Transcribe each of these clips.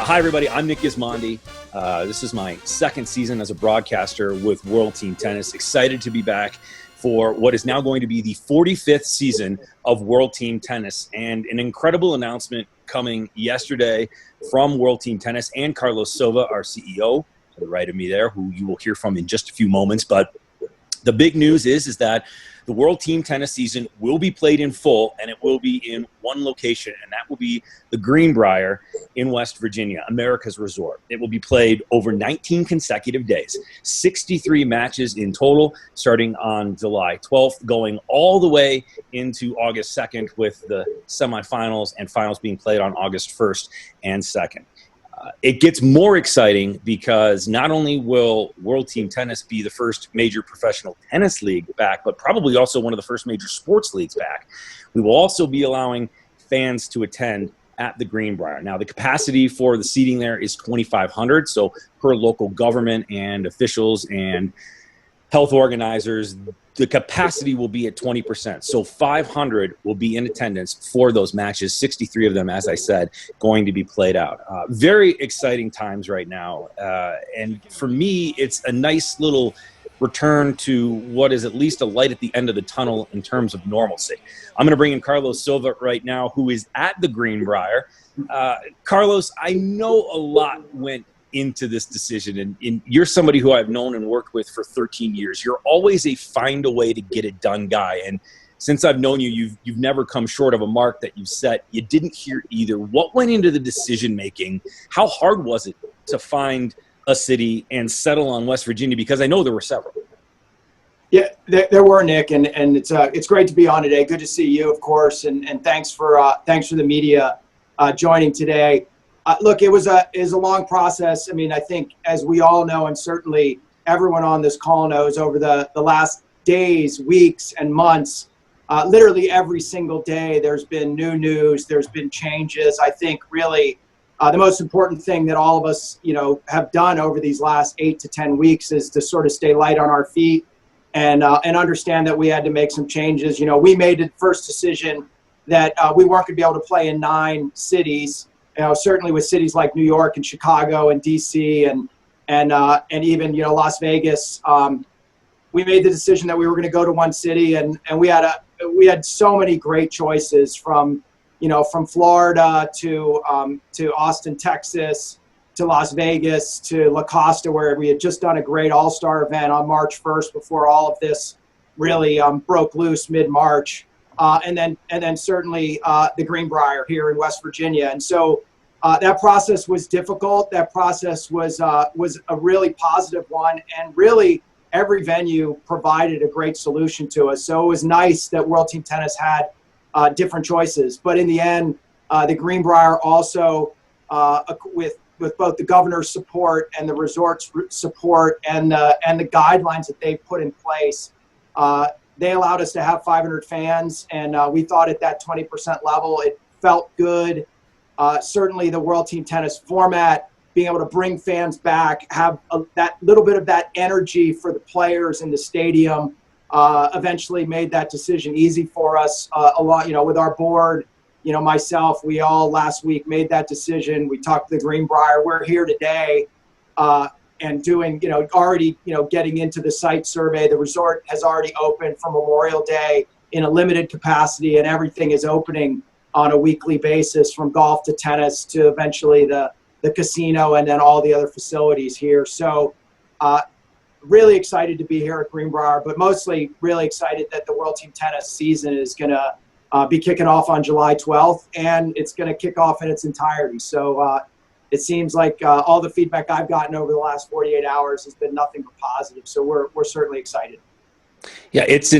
Hi, everybody. I'm Nick Gismondi. This is my second season as a broadcaster with World Team Tennis. Excited to be back for what is now going to be the 45th season of World Team Tennis, and an incredible announcement coming yesterday from World Team Tennis and Carlos Silva, our CEO, to the right of me there, who you will hear from in just a few moments. But the big news is that the World Team Tennis season will be played in full, and it will be in one location, and that will be the Greenbrier in West Virginia, America's Resort. It will be played over 19 consecutive days, 63 matches in total, starting on July 12th, going all the way into August 2nd, with the semifinals and finals being played on August 1st and 2nd. It gets more exciting because not only will World Team Tennis be the first major professional tennis league back, but probably also one of the first major sports leagues back. We will also be allowing fans to attend at the Greenbrier. Now, the capacity for the seating there is 2,500, so per local government and officials and health organizers, the capacity will be at 20%. So 500 will be in attendance for those matches, 63 of them, as I said, going to be played out. Very exciting times right now. And for me, it's a nice little return to what is at least a light at the end of the tunnel in terms of normalcy. I'm going to bring in Carlos Silva right now, who is at the Greenbrier. Carlos, I know a lot went into this decision, and you're somebody who I've known and worked with for 13 years. You're always a find a way to get it done guy, and since I've known you, you've never come short of a mark that you set. You didn't hear either. What went into the decision making? How hard was it to find a city and settle on West Virginia? Because I know there were several. Yeah, there were, Nick, and it's great to be on today. Good to see you, of course, and thanks for the media joining today. Look, it was a long process. I mean, I think, as we all know, and certainly everyone on this call knows, over the last days, weeks, and months, literally every single day, there's been new news, there's been changes. I think really the most important thing that all of us, have done over these last 8 to 10 weeks is to sort of stay light on our feet and understand that we had to make some changes. We made the first decision that we weren't going to be able to play in 9 cities. Certainly with cities like New York and Chicago and DC and even Las Vegas, we made the decision that we were going to go to one city, and we had so many great choices from Florida to Austin, Texas, to Las Vegas, to La Costa, where we had just done a great all-star event on March 1st before all of this really broke loose mid-March. And then certainly the Greenbrier here in West Virginia. And so that process was difficult. That process was a really positive one. And really every venue provided a great solution to us. So it was nice that World Team Tennis had different choices. But in the end, the Greenbrier also, with both the governor's support and the resort's support and the guidelines that they put in place, they allowed us to have 500 fans, and we thought at that 20% level, it felt good. Certainly the World Team Tennis format, being able to bring fans back, have that little bit of that energy for the players in the stadium, eventually made that decision easy for us. A lot, with our board, myself, we all last week made that decision. We talked to the Greenbrier. We're here today. And doing, already, getting into the site survey. The resort has already opened for Memorial Day in a limited capacity, and everything is opening on a weekly basis, from golf to tennis to eventually the casino and then all the other facilities here. So really excited to be here at Greenbrier, but mostly really excited that the World Team Tennis season is going to be kicking off on July 12th, and it's going to kick off in its entirety. So it seems like all the feedback I've gotten over the last 48 hours has been nothing but positive. So we're certainly excited. Yeah, it's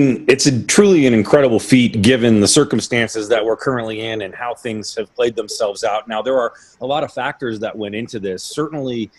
truly an incredible feat given the circumstances that we're currently in and how things have played themselves out. Now, there are a lot of factors that went into this. Certainly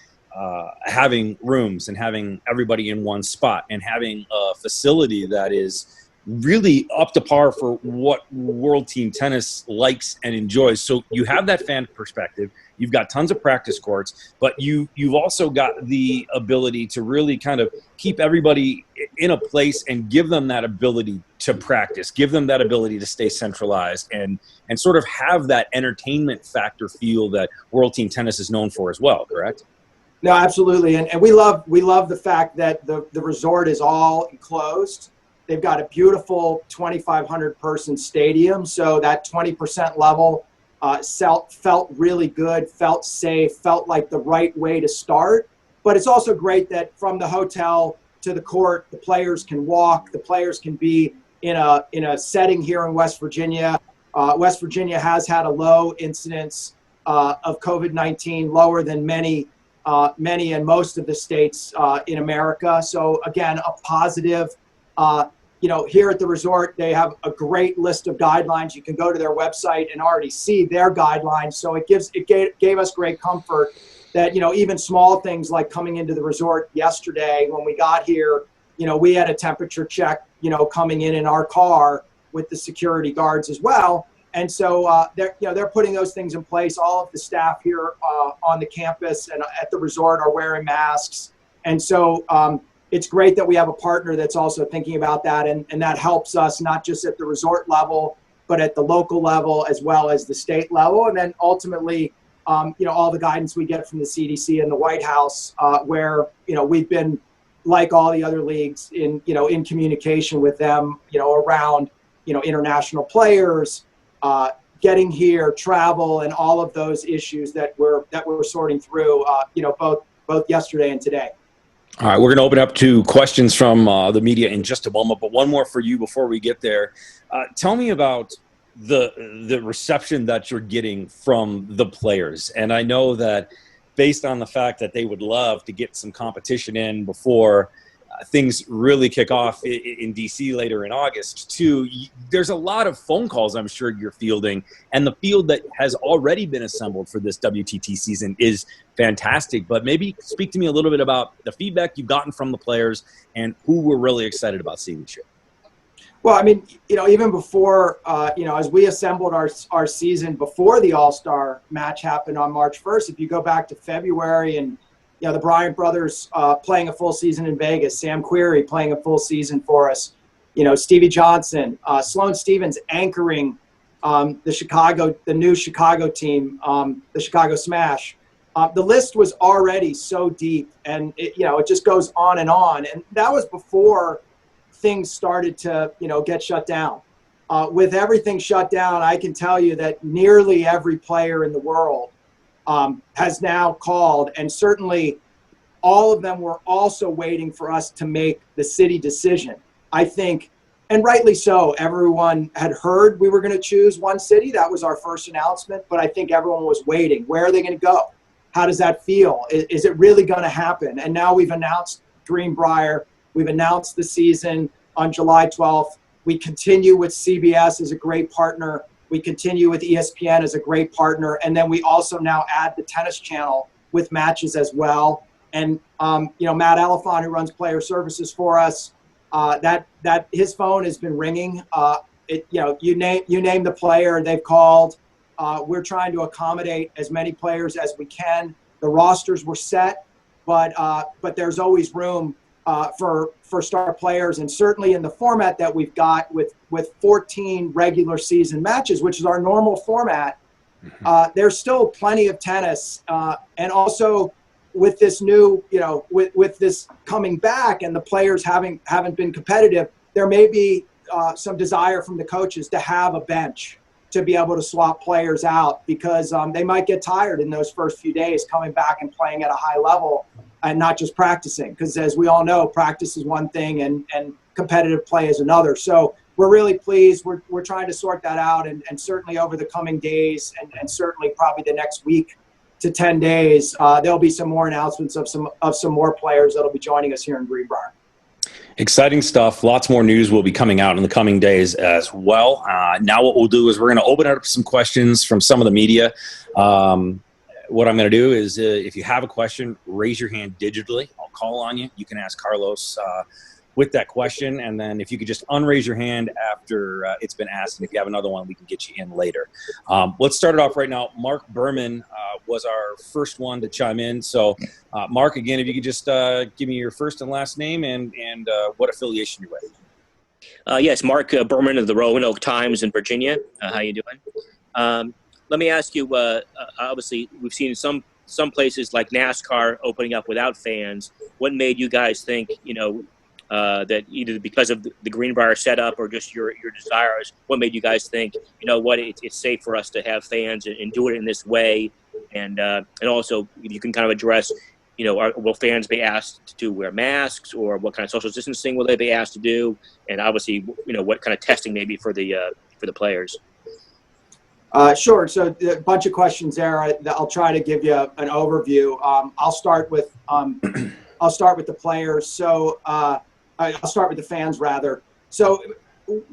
having rooms and having everybody in one spot and having a facility that is really up to par for what World Team Tennis likes and enjoys. So you have that fan perspective. You've got tons of practice courts, but you've also got the ability to really kind of keep everybody in a place and give them that ability to practice, give them that ability to stay centralized and sort of have that entertainment factor feel that World Team Tennis is known for as well, correct? No, absolutely. And we love the fact that the resort is all enclosed. They've got a beautiful 2,500 person stadium. So that 20% level felt really good, felt safe, felt like the right way to start. But it's also great that from the hotel to the court, the players can walk, the players can be in a setting here in West Virginia. West Virginia has had a low incidence of COVID-19, lower than many and most of the states in America. So again, a positive. Here at the resort, they have a great list of guidelines. You can go to their website and already see their guidelines. So it gave us great comfort that, even small things like coming into the resort yesterday when we got here, we had a temperature check, coming in our car with the security guards as well. And so they're putting those things in place. All of the staff here on the campus and at the resort are wearing masks. And so it's great that we have a partner that's also thinking about that. And that helps us not just at the resort level, but at the local level as well as the state level. And then ultimately, all the guidance we get from the CDC and the White House, where, we've been like all the other leagues in communication with them, around, international players, getting here, travel, and all of those issues that we're sorting through, both yesterday and today. All right, we're going to open up to questions from the media in just a moment, but one more for you before we get there. Tell me about the reception that you're getting from the players. And I know that based on the fact that they would love to get some competition in before things really kick off in DC later in August too, there's a lot of phone calls I'm sure you're fielding, and the field that has already been assembled for this WTT season is fantastic. But maybe speak to me a little bit about the feedback you've gotten from the players and who we're really excited about seeing this year. Well, I mean, even before, as we assembled our season before the All-Star match happened on March 1st, if you go back to February and the Bryant brothers playing a full season in Vegas, Sam Querrey playing a full season for us, Stevie Johnson, Sloane Stephens anchoring the new Chicago team, the Chicago Smash. The list was already so deep, and it just goes on. And that was before things started to, get shut down. With everything shut down, I can tell you that nearly every player in the world has now called, and certainly all of them were also waiting for us to make the city decision. I think, and rightly so, everyone had heard we were going to choose one city. That was our first announcement, but I think everyone was waiting. Where are they going to go? How does that feel? Is it really going to happen? And now we've announced Greenbrier. We've announced the season on July 12th. We continue with CBS as a great partner. We continue with ESPN as a great partner. And then we also now add the Tennis Channel with matches as well. And, Matt Elefant, who runs player services for us, that his phone has been ringing. You name the player, they've called. We're trying to accommodate as many players as we can. The rosters were set, but there's always room for star players, and certainly in the format that we've got with 14 regular season matches, which is our normal format. There's still plenty of tennis, and also with this new, with this coming back and the players haven't been competitive, there may be some desire from the coaches to have a bench to be able to swap players out, because they might get tired in those first few days coming back and playing at a high level and not just practicing, because as we all know, practice is one thing and competitive play is another. So we're really pleased. We're trying to sort that out, and certainly over the coming days and certainly probably the next week to 10 days, there'll be some more announcements of some more players that'll be joining us here in Greenbrier. Exciting stuff. Lots more news will be coming out in the coming days as well. Now what we'll do is we're going to open up some questions from some of the media. What I'm going to do is if you have a question, raise your hand digitally. I'll call on you. You can ask Carlos with that question. And then if you could just unraise your hand after it's been asked. And if you have another one, we can get you in later. Let's start it off right now. Mark Berman was our first one to chime in. So, Mark, again, if you could just give me your first and last name and what affiliation you're with. Yes, Mark Berman of the Roanoke Times in Virginia. How you doing? Let me ask you. Obviously, we've seen some places like NASCAR opening up without fans. What made you guys think, that either because of the Greenbrier setup or just your desires? What made you guys think, what, it's safe for us to have fans and do it in this way? And also, if you can kind of address, will fans be asked to wear masks, or what kind of social distancing will they be asked to do? And obviously, what kind of testing maybe for the players? Sure. So a bunch of questions there. I'll try to give you an overview. I'll start with the players. So I'll start with the fans rather. So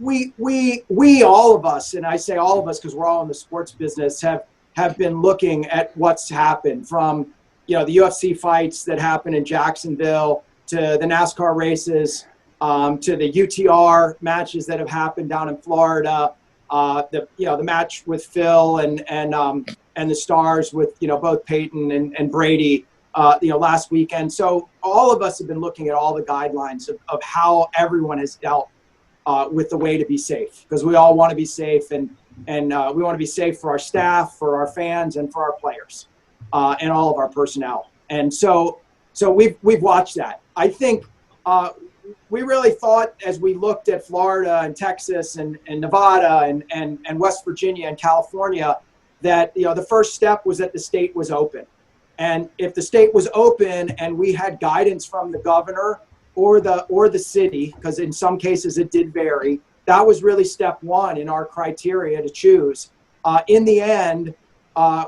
we all of us, and I say all of us because we're all in the sports business, have been looking at what's happened from the UFC fights that happened in Jacksonville to the NASCAR races, to the UTR matches that have happened down in Florida. The match with Phil and the Stars with both Peyton and Brady last weekend. So all of us have been looking at all the guidelines of how everyone has dealt with the way to be safe, because we all want to be safe, and we want to be safe for our staff, for our fans, and for our players, and all of our personnel. And so we've watched that. I think we really thought, as we looked at Florida and Texas and Nevada and West Virginia and California, that the first step was that the state was open. And if the state was open and we had guidance from the governor or the city, because in some cases it did vary, that was really step one in our criteria to choose. In the end,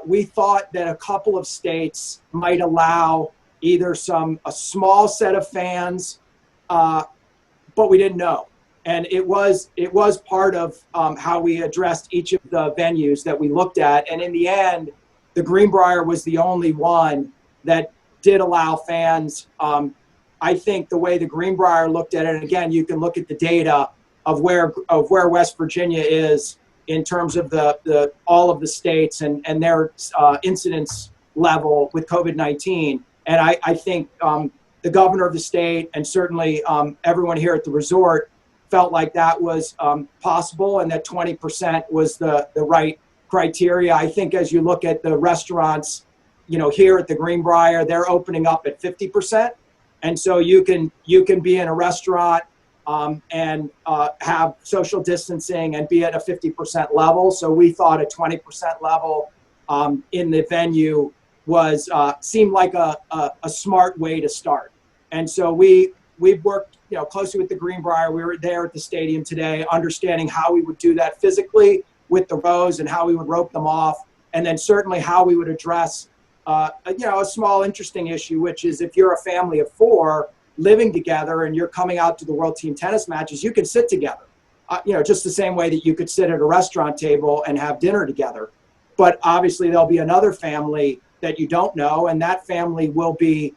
we thought that a couple of states might allow either a small set of fans, but we didn't know. And it was part of how we addressed each of the venues that we looked at. And in the end, the Greenbrier was the only one that did allow fans. I think the way the Greenbrier looked at it, and again, you can look at the data of where West Virginia is in terms of the all of the states and their incidence level with COVID-19. And I think the governor of the state and certainly everyone here at the resort felt like that was possible, and that 20% was the right criteria. I think as you look at the restaurants, here at the Greenbrier, they're opening up at 50%. And so you can be in a restaurant and have social distancing and be at a 50% level. So we thought a 20% level in the venue was seemed like a smart way to start. And so we worked closely with the Greenbrier. We were there at the stadium today, understanding how we would do that physically with the rows and how we would rope them off, and then certainly how we would address a small interesting issue, which is if you're a family of four living together and you're coming out to the World Team Tennis matches, you can sit together, just the same way that you could sit at a restaurant table and have dinner together. But obviously there'll be another family that you don't know, and that family will be,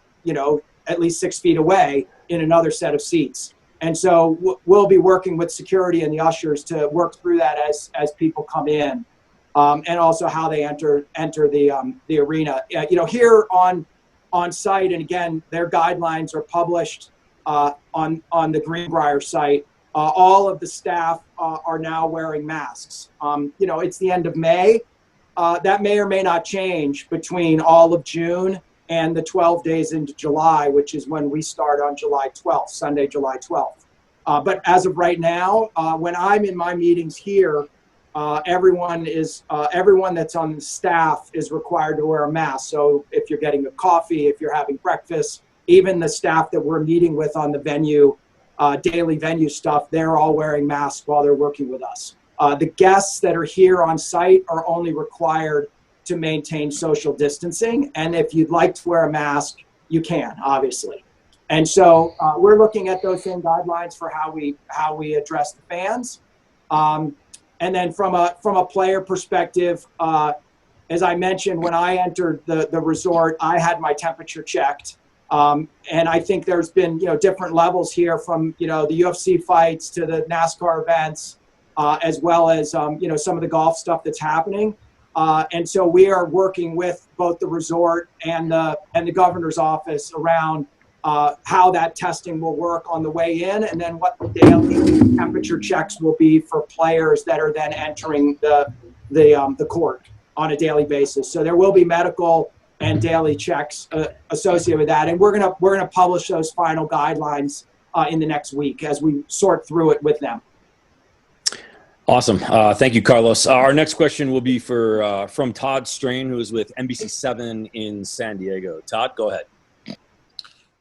at least 6 feet away in another set of seats. And so we'll be working with security and the ushers to work through that as people come in, and also how they enter the arena. Here on site, and again, their guidelines are published on the Greenbrier site. All of the staff are now wearing masks. It's the end of May. That may or may not change between all of June and the 12 days into July, which is when we start on July 12th, Sunday, July 12th. But as of right now, when I'm in my meetings here, everyone that's on the staff is required to wear a mask. So if you're getting a coffee, if you're having breakfast, even the staff that we're meeting with on the venue, daily venue stuff, they're all wearing masks while they're working with us. The guests that are here on site are only required to maintain social distancing. And if you'd like to wear a mask, you can, obviously. And so we're looking at those same guidelines for how we address the fans. And then from a player perspective, as I mentioned, when I entered the resort, I had my temperature checked. And I think there's been, different levels here from, the UFC fights to the NASCAR events, as well as, some of the golf stuff that's happening. And so we are working with both the resort and the governor's office around how that testing will work on the way in, and then what the daily temperature checks will be for players that are then entering the court on a daily basis. So there will be medical and daily checks associated with that, and we're gonna publish those final guidelines in the next week as we sort through it with them. Awesome. Thank you, Carlos. Our next question will be from Todd Strain, who is with NBC7 in San Diego. Todd, go ahead.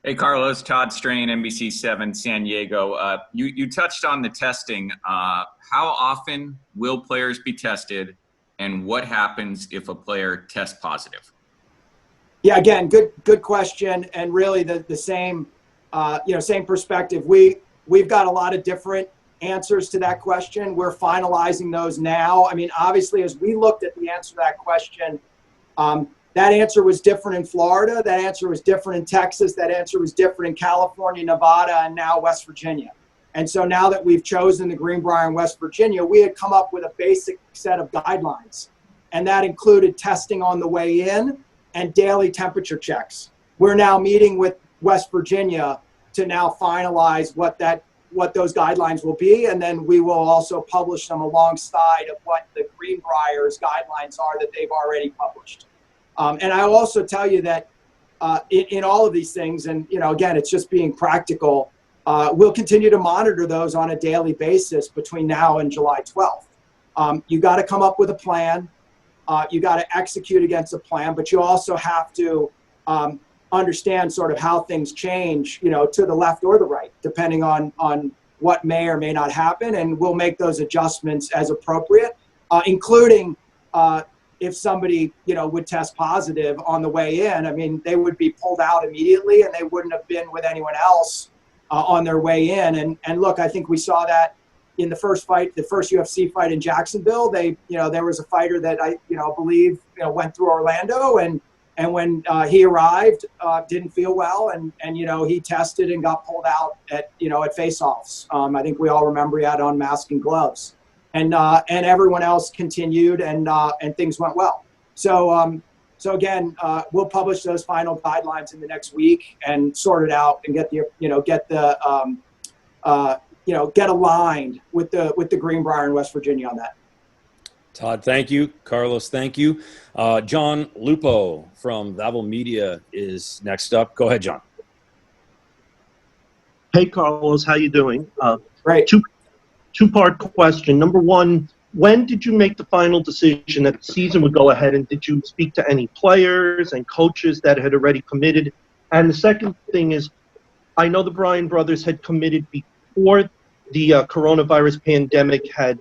Hey, Carlos. Todd Strain, NBC7 San Diego. You touched on the testing. How often will players be tested, and what happens if a player tests positive? Yeah, again, good question, and really the same same perspective. We've got a lot of different answers to that question. We're finalizing those now. I mean, obviously, as we looked at the answer to that question, that answer was different in Florida. That answer was different in Texas. That answer was different in California, Nevada, and now West Virginia. And so now that we've chosen the Greenbrier in West Virginia, we had come up with a basic set of guidelines, and that included testing on the way in and daily temperature checks. We're now meeting with West Virginia to now finalize what those guidelines will be, and then we will also publish them alongside of what the Greenbrier's guidelines are that they've already published. And I will also tell you that in all of these things, and again, it's just being practical, we'll continue to monitor those on a daily basis between now and July 12th. You got to come up with a plan. You got to execute against a plan, but you also have to understand sort of how things change, to the left or the right, depending on what may or may not happen. And we'll make those adjustments as appropriate, including if somebody, would test positive on the way in. I mean, they would be pulled out immediately, and they wouldn't have been with anyone else on their way in. And look, I think we saw that in the first UFC fight in Jacksonville. There was a fighter that I believe went through Orlando, and when he arrived, didn't feel well, and he tested and got pulled out at face-offs. I think we all remember he had on mask and gloves, and everyone else continued, and things went well. So again, we'll publish those final guidelines in the next week and sort it out and get aligned with the Greenbrier in West Virginia on that. Todd, thank you. Carlos, thank you. John Lupo from Vavel Media is next up. Go ahead, John. Hey, Carlos, how you doing? Great. Two-part question. Number one, when did you make the final decision that the season would go ahead, and did you speak to any players and coaches that had already committed? And the second thing is, I know the Bryan brothers had committed before the coronavirus pandemic had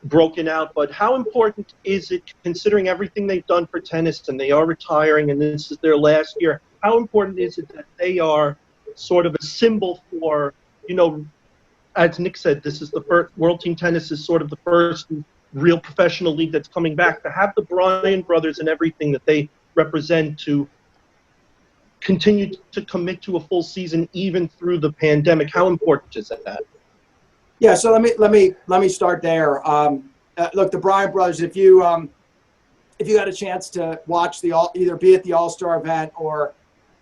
broken out, but how important is it, considering everything they've done for tennis, and they are retiring and this is their last year, how important is it that they are sort of a symbol for, as Nick said, this is the first, World Team Tennis is sort of the first real professional league that's coming back, to have the Bryan brothers and everything that they represent to continue to commit to a full season even through the pandemic. How important is that? Yeah, so let me start there. Look, the Bryan brothers, if you got a chance to watch either be at the All-Star event or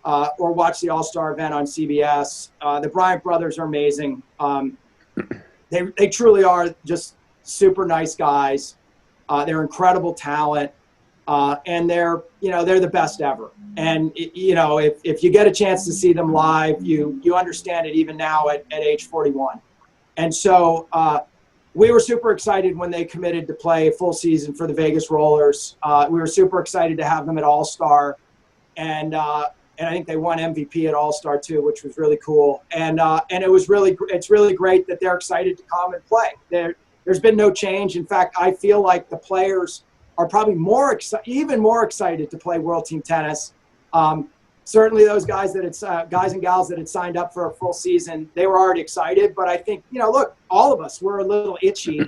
watch the All-Star event on CBS, the Bryan brothers are amazing. They truly are just super nice guys. They're incredible talent, and they're the best ever. And if you get a chance to see them live, you understand it even now at age 41. And so we were super excited when they committed to play a full season for the Vegas Rollers. We were super excited to have them at All-Star, and I think they won MVP at All-Star too, which was really cool. And it's really great that they're excited to come and play. There's been no change. In fact, I feel like the players are probably even more excited to play World Team Tennis. Certainly those guys and gals that had signed up for a full season, they were already excited. But I think, look, all of us, we're a little itchy,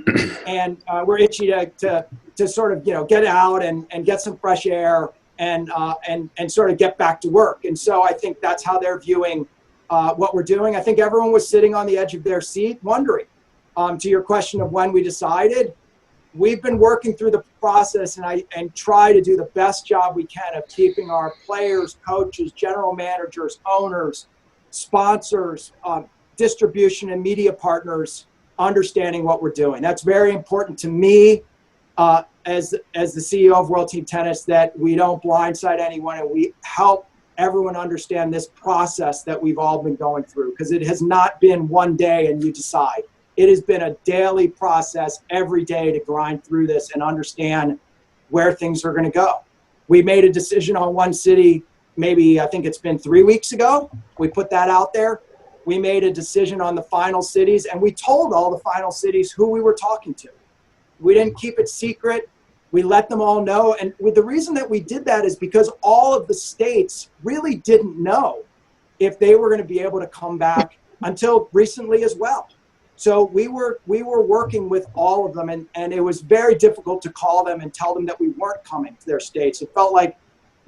and we're itchy to sort of, get out and get some fresh air and sort of get back to work. And so I think that's how they're viewing what we're doing. I think everyone was sitting on the edge of their seat wondering, to your question of when we decided. We've been working through the process, and try to do the best job we can of keeping our players, coaches, general managers, owners, sponsors, distribution and media partners understanding what we're doing. That's very important to me as the CEO of World Team Tennis, that we don't blindside anyone and we help everyone understand this process that we've all been going through, because it has not been one day and you decide. It has been a daily process every day to grind through this and understand where things are going to go. We made a decision on one city, maybe I think it's been 3 weeks ago. We put that out there. We made a decision on the final cities, and we told all the final cities who we were talking to. We didn't keep it secret. We let them all know. And the reason that we did that is because all of the states really didn't know if they were going to be able to come back until recently as well. So we were working with all of them, and it was very difficult to call them and tell them that we weren't coming to their states. It felt like,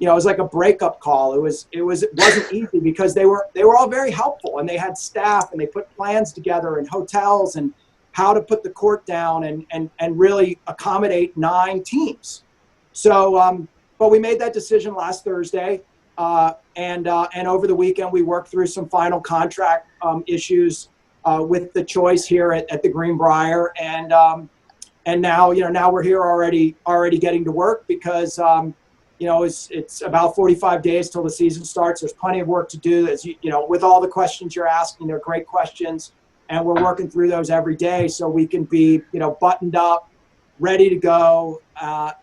it was like a breakup call. It wasn't easy because they were all very helpful, and they had staff, and they put plans together and hotels and how to put the court down and really accommodate 9 teams. So, but we made that decision last Thursday, and over the weekend we worked through some final contract issues with the choice here at the Greenbrier, and now now we're here already getting to work because it's about 45 days till the season starts. There's plenty of work to do. As with all the questions you're asking, they're great questions, and we're working through those every day so we can be buttoned up, ready to go,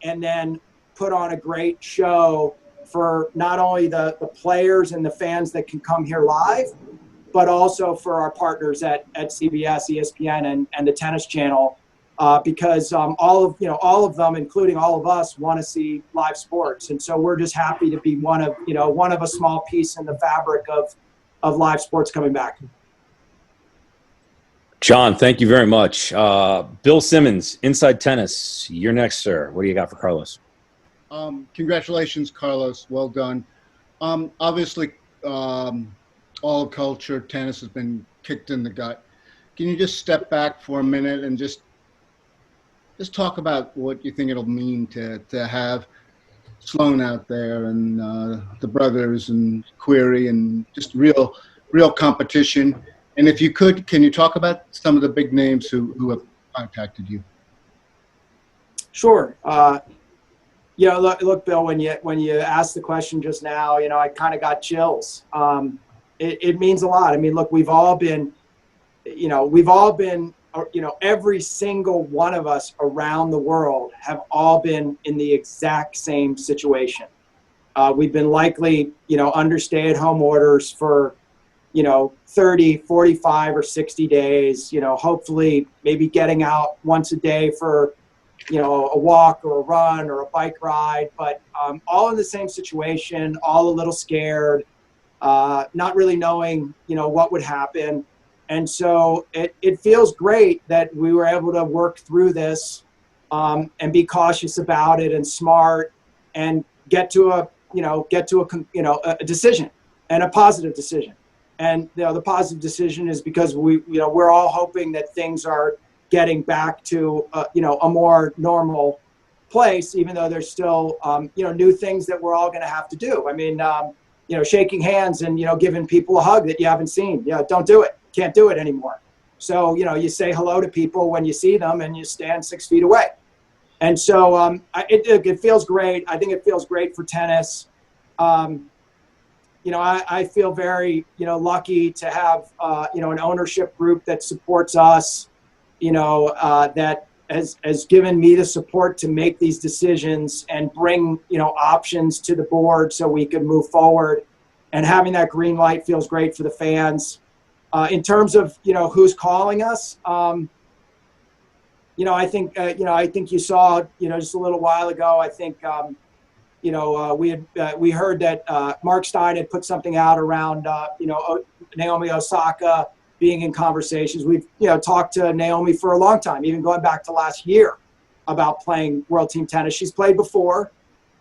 and then put on a great show for not only the players and the fans that can come here live, but also for our partners at CBS, ESPN, and the Tennis Channel, because all of them, including all of us, want to see live sports, and so we're just happy to be one of a small piece in the fabric of live sports coming back. John, thank you very much. Bill Simmons, Inside Tennis, you're next, sir. What do you got for Carlos? Congratulations, Carlos. Well done. Obviously, all culture, tennis has been kicked in the gut. Can you just step back for a minute and just talk about what you think it'll mean to have Sloan out there and the brothers and Query and just real competition? And if you could, can you talk about some of the big names who have contacted you? Sure. Look, Bill, when you asked the question just now, I kind of got chills. It means a lot. I mean, look, we've all been, every single one of us around the world have all been in the exact same situation. We've been likely, under stay-at-home orders for, 30, 45, or 60 days, hopefully maybe getting out once a day for, a walk or a run or a bike ride, but all in the same situation, all a little scared, not really knowing, what would happen. And so it feels great that we were able to work through this and be cautious about it and smart and get to a decision, and a positive decision. And the positive decision is because we're all hoping that things are getting back to a more normal place, even though there's still new things that we're all going to have to do. I mean, shaking hands and giving people a hug that you haven't seen. Don't do it. Can't do it anymore. So you say hello to people when you see them, and you stand 6 feet away. And so it feels great. I think it feels great for tennis. I feel very lucky to have an ownership group that supports us. That has given me the support to make these decisions and bring options to the board so we can move forward. And having that green light feels great for the fans. In terms of who's calling us, I think you saw just a little while ago. I think we heard that Mark Stein had put something out around Naomi Osaka being in conversations. We've talked to Naomi for a long time, even going back to last year, about playing World Team Tennis. She's played before,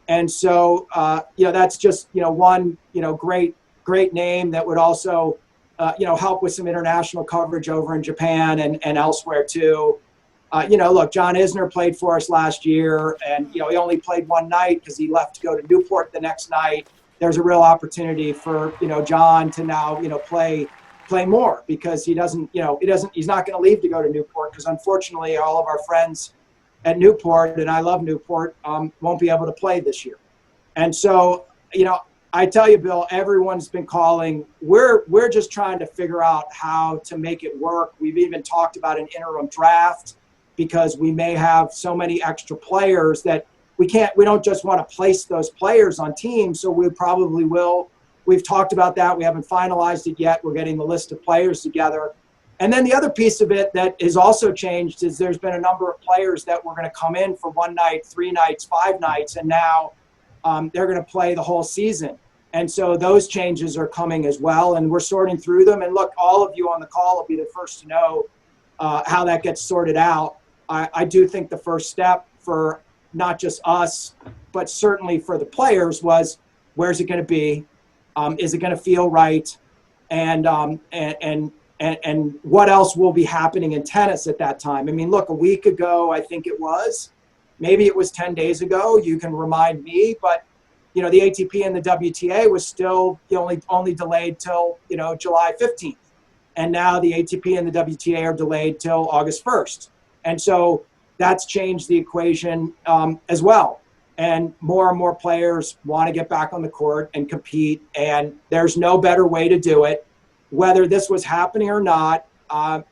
and so that's just one great name that would also help with some international coverage over in Japan and elsewhere too. Look, John Isner played for us last year, and he only played one night because he left to go to Newport the next night. there's a real opportunity for, John to now, play more, because he's not going to leave to go to Newport, because unfortunately all of our friends at Newport, and I love Newport, won't be able to play this year. And so, I tell you, Bill, everyone's been calling. We're just trying to figure out how to make it work. We've even talked about an interim draft, because we may have so many extra players that we don't just want to place those players on teams. So we probably will. We've talked about that. We haven't finalized it yet. We're getting the list of players together. And then the other piece of it that has also changed is there's been a number of players that were going to come in for 1 night, 3 nights, 5 nights, and now they're going to play the whole season. And so those changes are coming as well, and we're sorting through them. And look, all of you on the call will be the first to know how that gets sorted out. I do think the first step for not just us, but certainly for the players was, where's it going to be? Is it going to feel right? And what else will be happening in tennis at that time? I mean, look, a week ago, I think it was, maybe it was 10 days ago, you can remind me, but the ATP and the WTA was still only delayed till, July 15th. And now the ATP and the WTA are delayed till August 1st. And so that's changed the equation as well. And more players want to get back on the court and compete. And there's no better way to do it, whether this was happening or not. And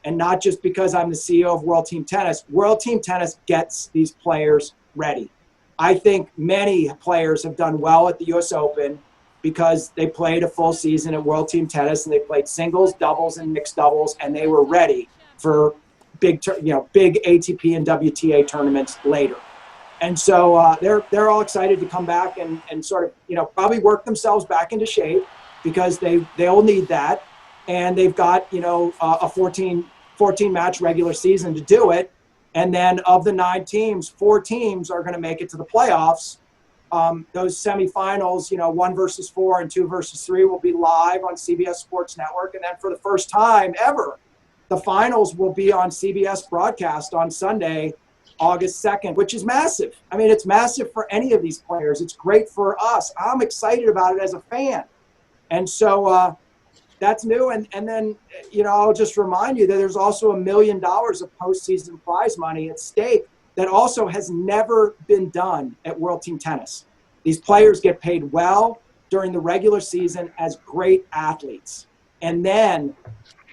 not just because I'm the CEO of World Team Tennis. World Team Tennis gets these players ready. I think many players have done well at the U.S. Open because they played a full season at World Team Tennis, and they played singles, doubles, and mixed doubles, and they were ready for big ATP and WTA tournaments later. And so they're all excited to come back and sort of, probably work themselves back into shape, because they'll need that. And they've got, a 14 match regular season to do it. And then of the 9 teams, 4 teams are going to make it to the playoffs. Those semifinals, 1 versus 4 and 2 versus 3 will be live on CBS Sports Network. And then for the first time ever, the finals will be on CBS broadcast on Sunday, August 2nd, which is massive. I mean, it's massive for any of these players. It's great for us. I'm excited about it as a fan. And so that's new. And then, I'll just remind you that there's also $1 million of postseason prize money at stake that also has never been done at World Team Tennis. These players get paid well during the regular season as great athletes. And then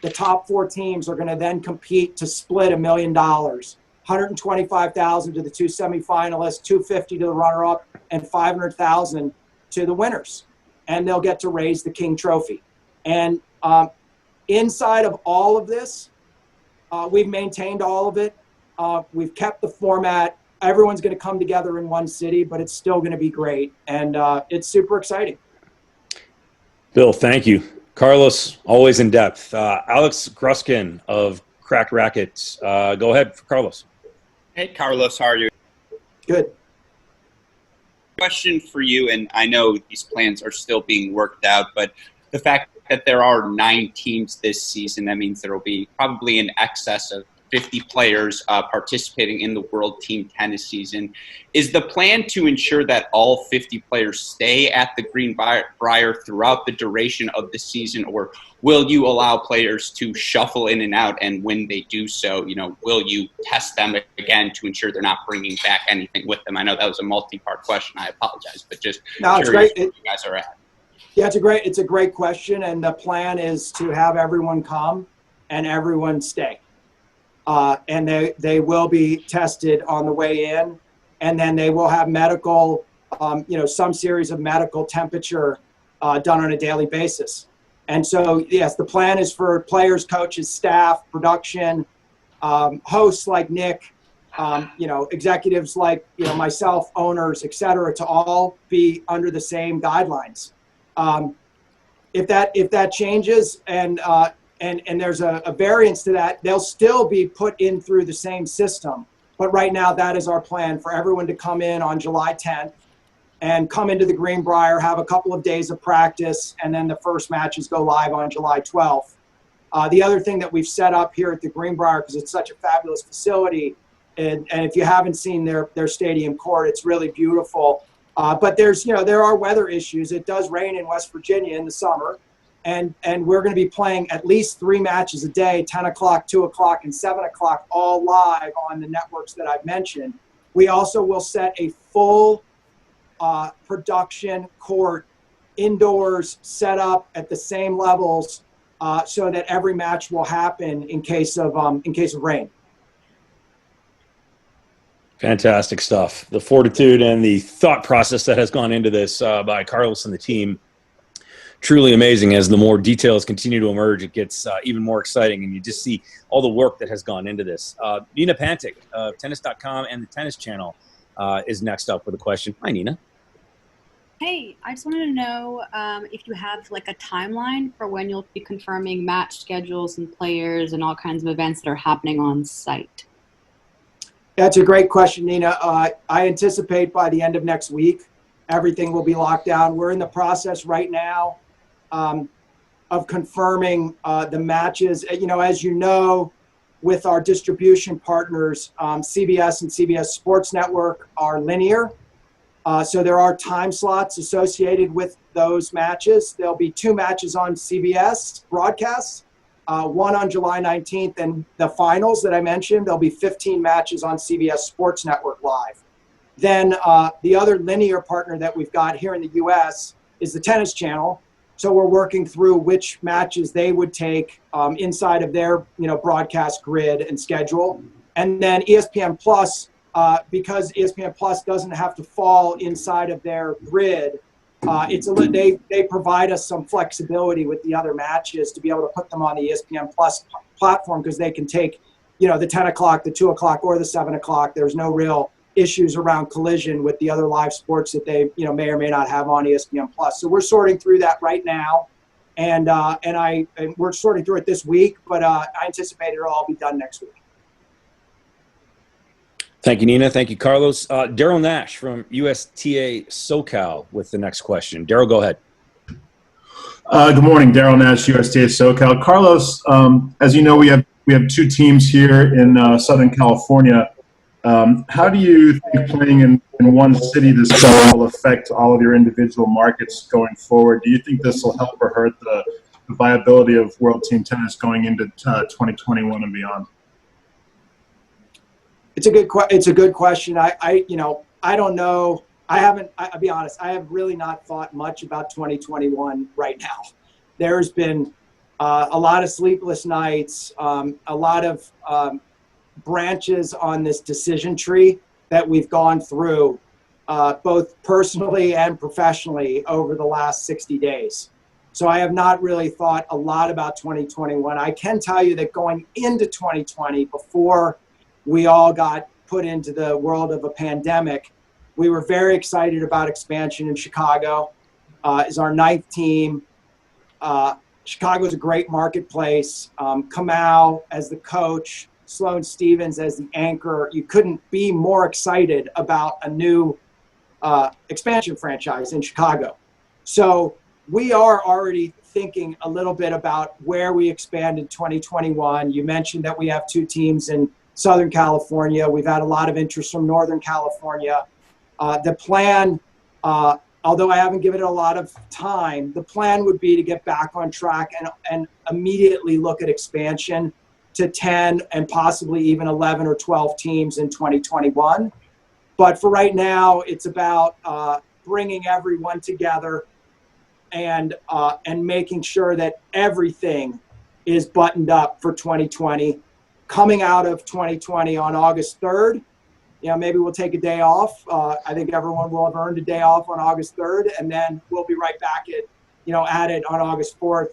the top 4 teams are going to then compete to split $1 million, $125,000 to the 2 semifinalists, $250,000 to the runner-up, and $500,000 to the winners. And they'll get to raise the King Trophy. And inside of all of this, we've maintained all of it. We've kept the format. Everyone's going to come together in one city, but it's still going to be great. And it's super exciting. Bill, thank you. Carlos, always in depth. Alex Gruskin of Cracked Rackets. Go ahead, Carlos. Hey, Carlos, how are you? Good. Question for you, and I know these plans are still being worked out, but the fact that there are 9 teams this season, that means there will be probably in excess of 50 players participating in the World Team Tennis season. Is the plan to ensure that all 50 players stay at the Greenbrier throughout the duration of the season, or will you allow players to shuffle in and out? And when they do so, will you test them again to ensure they're not bringing back anything with them? I know that was a multi-part question. I apologize, but just curious where you guys are at. Yeah, it's a great question, and the plan is to have everyone come and everyone stay. And they will be tested on the way in, and then they will have medical, some series of medical temperature done on a daily basis. And so, yes, the plan is for players, coaches, staff, production, hosts like Nick, executives like myself, owners, et cetera, to all be under the same guidelines. If that changes and there's a variance to that, they'll still be put in through the same system. But right now, that is our plan, for everyone to come in on July 10th and come into the Greenbrier, have a couple of days of practice, and then the first matches go live on July 12th. The other thing that we've set up here at the Greenbrier, because it's such a fabulous facility, and if you haven't seen their stadium court, it's really beautiful. But there are weather issues. It does rain in West Virginia in the summer. And we're going to be playing at least 3 matches a day, 10 o'clock, 2 o'clock, and 7 o'clock, all live on the networks that I've mentioned. We also will set a full production court indoors, set up at the same levels, so that every match will happen in case of rain. Fantastic stuff. The fortitude and the thought process that has gone into this by Carlos and the team, truly amazing. As the more details continue to emerge, it gets even more exciting, and you just see all the work that has gone into this. Nina Pantic of Tennis.com and the Tennis Channel is next up with a question. Hi, Nina. Hey, I just wanted to know if you have like a timeline for when you'll be confirming match schedules and players and all kinds of events that are happening on site. That's a great question, Nina. I anticipate by the end of next week, everything will be locked down. We're in the process right now of confirming the matches. As you know, with our distribution partners, CBS and CBS Sports Network are linear. So there are time slots associated with those matches. There'll be 2 matches on CBS broadcasts, one on July 19th, and the finals that I mentioned, there'll be 15 matches on CBS Sports Network Live. Then the other linear partner that we've got here in the U.S. is the Tennis Channel. So we're working through which matches they would take inside of their broadcast grid and schedule. And then ESPN Plus, because ESPN Plus doesn't have to fall inside of their grid, they provide us some flexibility with the other matches to be able to put them on the ESPN Plus platform, because they can take the 10 o'clock, the 2 o'clock, or the 7 o'clock. There's no real issues around collision with the other live sports that they may or may not have on ESPN Plus. So we're sorting through that right now, and we're sorting through it this week, but I anticipate it'll all be done next week. Thank you, Nina. Thank you, Carlos. Daryl Nash from USTA SoCal with the next question. Daryl, go ahead. Good morning, Daryl Nash, USTA SoCal. Carlos, as you know, we have 2 teams here in Southern California. How do you think playing in one city this fall will affect all of your individual markets going forward? Do you think this will help or hurt the viability of World Team Tennis going into 2021 and beyond? It's a good question. I don't know. I'll be honest, I have really not thought much about 2021 right now. There's been a lot of sleepless nights, a lot of branches on this decision tree that we've gone through, both personally and professionally, over the last 60 days. So I have not really thought a lot about 2021. I can tell you that going into 2020, before we all got put into the world of a pandemic, we were very excited about expansion in Chicago. Is our 9th team. Chicago is a great marketplace. Kamau as the coach, Sloane Stevens as the anchor. You couldn't be more excited about a new expansion franchise in Chicago. So we are already thinking a little bit about where we expand in 2021. You mentioned that we have 2 teams in Southern California. We've had a lot of interest from Northern California. The plan, although I haven't given it a lot of time, the plan would be to get back on track and immediately look at expansion to 10 and possibly even 11 or 12 teams in 2021. But for right now, it's about bringing everyone together and making sure that everything is buttoned up for 2020. Coming out of 2020 on August 3rd, maybe we'll take a day off. I think everyone will have earned a day off on August 3rd, and then we'll be right back at it on August 4th.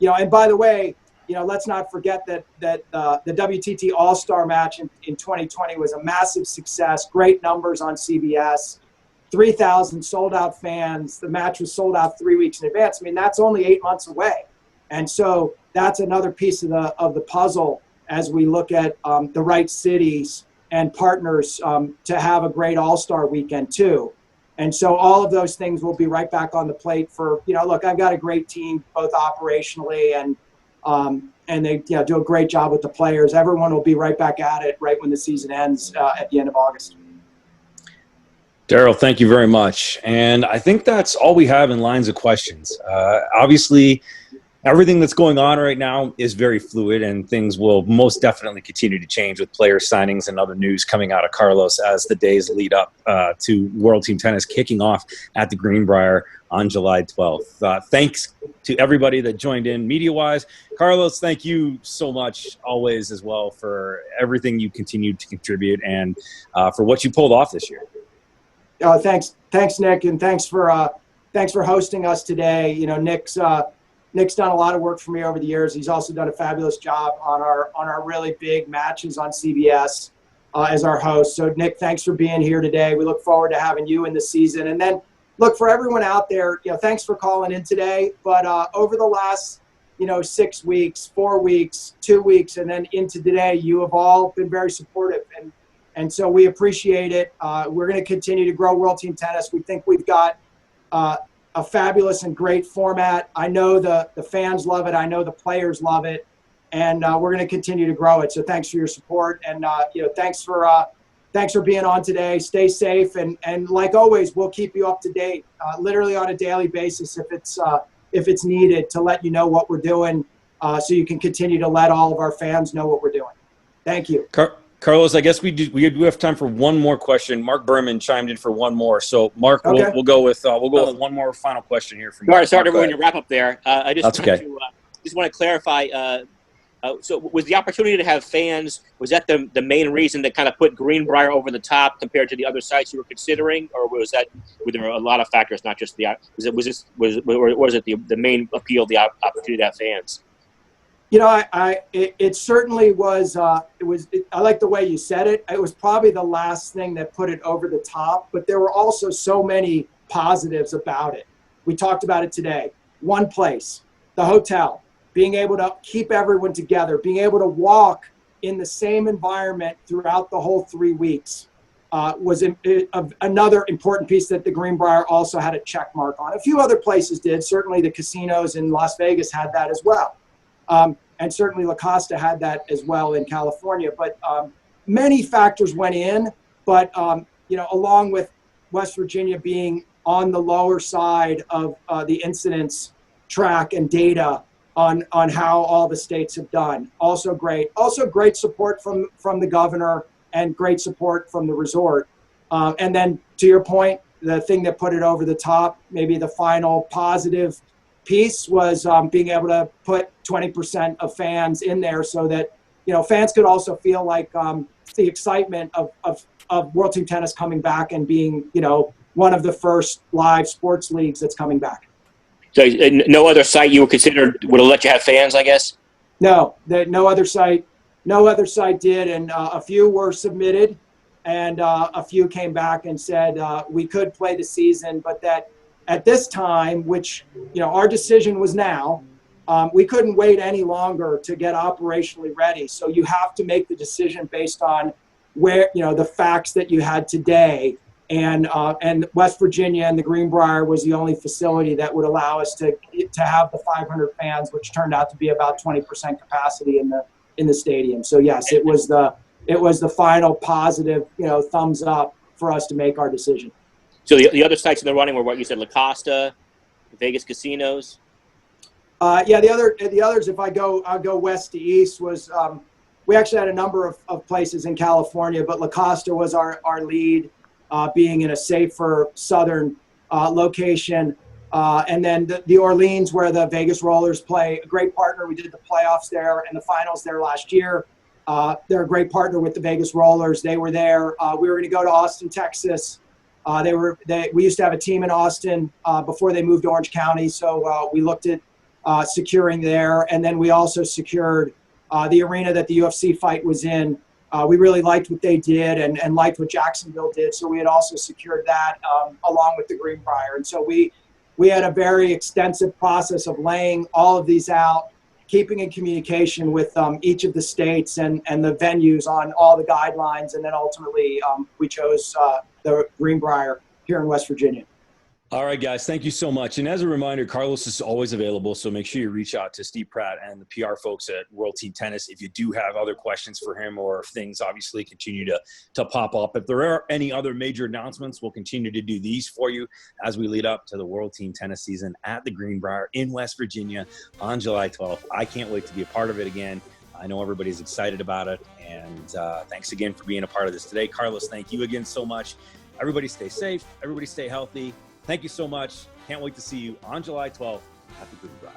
And by the way, let's not forget that the WTT All-Star match in 2020 was a massive success. Great numbers on CBS, 3,000 sold-out fans. The match was sold out 3 weeks in advance. I mean, that's only 8 months away, and so that's another piece of the puzzle as we look at the right cities and partners to have a great All-Star weekend too. And so all of those things will be right back on the plate for, look, I've got a great team, both operationally and they do a great job with the players. Everyone will be right back at it right when the season ends at the end of August. Daryl, thank you very much. And I think that's all we have in lines of questions. Obviously, everything that's going on right now is very fluid, and things will most definitely continue to change with player signings and other news coming out of Carlos as the days lead up to World Team Tennis kicking off at the Greenbrier on July 12th. Thanks to everybody that joined in media-wise. Carlos, thank you so much always as well for everything you continued to contribute and for what you pulled off this year. Thanks, Nick, and thanks for hosting us today. You know, Nick's done a lot of work for me over the years. He's also done a fabulous job on our really big matches on CBS as our host. So, Nick, thanks for being here today. We look forward to having you in the season. And then, look, for everyone out there, you know, thanks for calling in today. But over the last 6 weeks, 4 weeks, 2 weeks, and then into today, you have all been very supportive. And so we appreciate it. We're going to continue to grow World Team Tennis. We think we've got a fabulous and great format. I know the fans love it. I know the players love it. And we're going to continue to grow it. So thanks for your support. And, thanks for being on today. Stay safe. And like always, we'll keep you up to date, literally on a daily basis if it's needed, to let you know what we're doing so you can continue to let all of our fans know what we're doing. Thank you. Carlos, I guess we do have time for one more question. Mark Berman chimed in for one more. So, Mark, okay. we'll go with one more final question here from Mark. Sorry to ruin your wrap up there. I just That's okay. Just want to clarify. So, was the opportunity to have fans, was that the main reason that kind of put Greenbrier over the top compared to the other sites you were considering, or were there a lot of factors, not just was it the main appeal, the opportunity to have fans? You know, it certainly was. I like the way you said it. It was probably the last thing that put it over the top, but there were also so many positives about it. We talked about it today. One place, the hotel, being able to keep everyone together, being able to walk in the same environment throughout the whole 3 weeks was another important piece that the Greenbrier also had a check mark on. A few other places did. Certainly the casinos in Las Vegas had that as well. And certainly La Costa had that as well in California. But many factors went in. But, along with West Virginia being on the lower side of the incidence track and data on how all the states have done. Also great support from the governor and great support from the resort. And then to your point, the thing that put it over the top, maybe the final positive piece, was being able to put 20% of fans in there so that, fans could also feel like the excitement of World Team Tennis coming back and being, one of the first live sports leagues that's coming back. So no other site you would consider would have let you have fans, I guess? No other site did. And a few were submitted, and a few came back and said we could play the season, but that at this time, which, our decision was now, we couldn't wait any longer to get operationally ready. So you have to make the decision based on where, the facts that you had today. And West Virginia and the Greenbrier was the only facility that would allow us to have the 500 fans, which turned out to be about 20% capacity in the stadium. So yes, it was the final positive, thumbs up for us to make our decision. So the other sites in the running were what you said, La Costa, Vegas casinos. The others, if I'll go west to east, was we actually had a number of places in California, but La Costa was our lead, being in a safer southern location. And then the Orleans, where the Vegas Rollers play, a great partner. We did the playoffs there and the finals there last year. They're a great partner with the Vegas Rollers. They were there. We were going to go to Austin, Texas. We used to have a team in Austin before they moved to Orange County. So we looked at securing there. And then we also secured the arena that the UFC fight was in. We really liked what they did and liked what Jacksonville did. So we had also secured that along with the Greenbrier. And so we had a very extensive process of laying all of these out, keeping in communication with each of the states and the venues on all the guidelines. And then ultimately we chose the Greenbrier here in West Virginia. All right, guys, thank you so much. And as a reminder, Carlos is always available, so make sure you reach out to Steve Pratt and the PR folks at World Team Tennis if you do have other questions for him, or if things obviously continue to pop up. If there are any other major announcements, we'll continue to do these for you as we lead up to the World Team Tennis season at the Greenbrier in West Virginia on July 12th. I can't wait to be a part of it again. I know everybody's excited about it, and thanks again for being a part of this today. Carlos, thank you again so much. Everybody stay safe. Everybody stay healthy. Thank you so much. Can't wait to see you on July 12th at the Greenbrier.